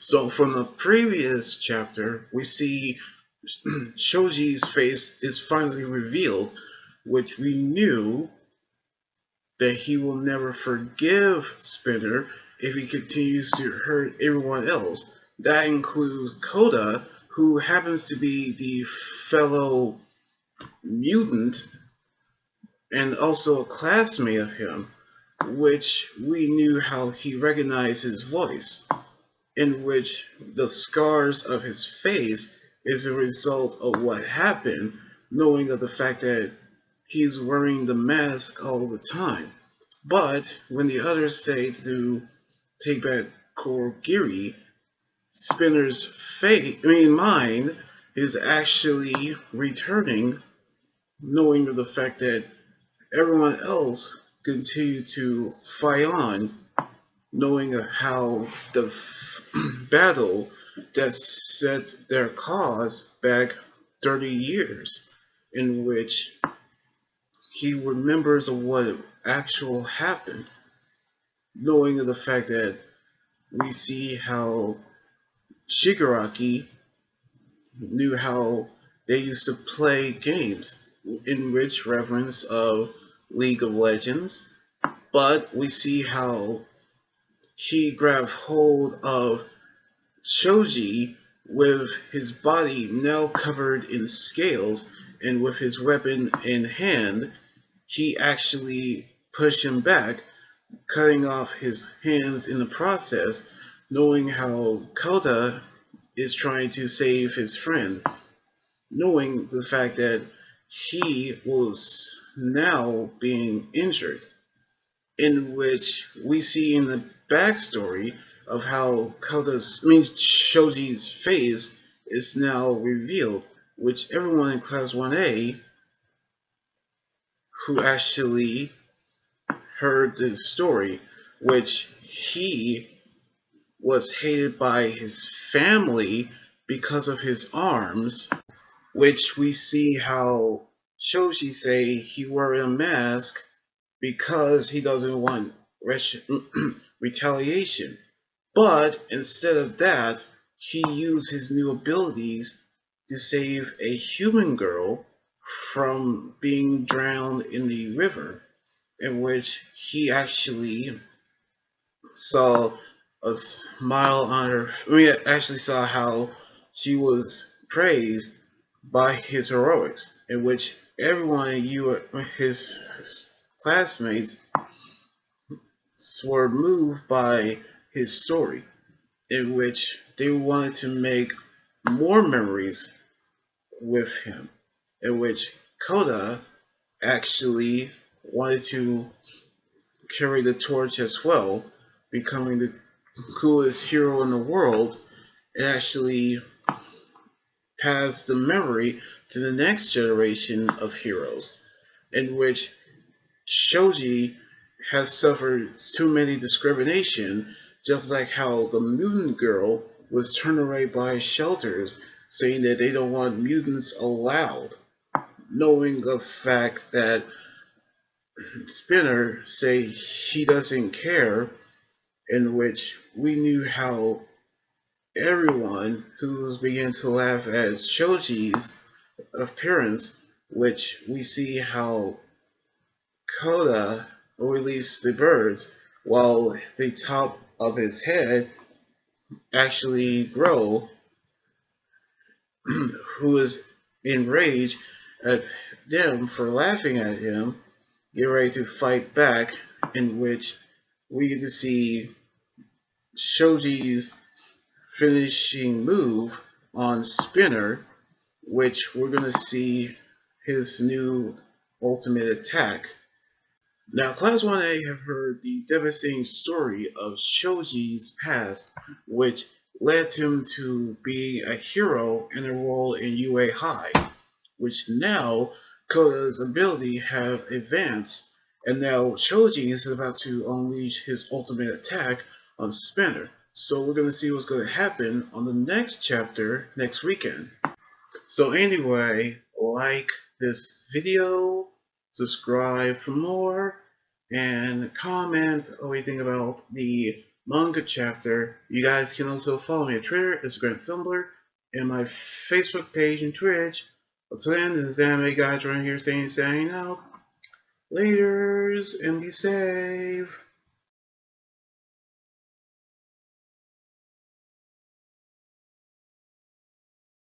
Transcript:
So from the previous chapter, we see Shoji's face is finally revealed, which we knew that he will never forgive Spinner if he continues to hurt everyone else. That includes Koda, who happens to be the fellow mutant and also a classmate of him, which we knew how he recognized his voice, in which the scars of his face is a result of what happened, knowing of the fact that he's wearing the mask all the time. But when the others say to take back Korogiri, Spinner's mind is actually returning, knowing of the fact that everyone else continued to fight on, knowing of how the battle that set their cause back 30 years, in which he remembers of what actual happened, knowing of the fact that we see how Shigaraki knew how they used to play games in rich reverence of League of Legends, but we see how he grabbed hold of Shoji with his body now covered in scales, and with his weapon in hand, he actually pushed him back, cutting off his hands in the process, knowing how Koda is trying to save his friend, knowing the fact that he was now being injured, in which we see in the backstory of how Shoji's face is now revealed, which everyone in Class 1A who actually heard this story, which he was hated by his family because of his arms, which we see how Shoji say he wore a mask because he doesn't want retaliation. But instead of that, he used his new abilities to save a human girl from being drowned in the river, in which he actually saw a smile on her. We actually saw how she was praised by his heroics, in which everyone, his classmates, were moved by his story, in which they wanted to make more memories with him, in which Koda actually wanted to carry the torch as well, becoming the coolest hero in the world, and actually pass the memory to the next generation of heroes, in which Shoji has suffered too many discrimination, just like how the mutant girl was turned away by shelters, saying that they don't want mutants allowed, knowing the fact that Spinner say he doesn't care, in which we knew how everyone who began to laugh at Shoji's appearance, which we see how Koda released the birds while the top of his head actually grow, who is enraged at them for laughing at him, get ready to fight back, in which we get to see Shoji's finishing move on Spinner, which we're going to see his new ultimate attack. Now, Class 1A have heard the devastating story of Shoji's past, which led him to being a hero in a role in UA High, which now Koda's ability have advanced, and now Shoji is about to unleash his ultimate attack on Spinner. So we're going to see what's going to happen on the next chapter next weekend. So anyway, like this video, subscribe for more, and comment what you think about the manga chapter. You guys can also follow me on Twitter, Instagram, Tumblr, and my Facebook page and Twitch. Until then, this is Anime Guy right here saying signing out. Laters and be safe.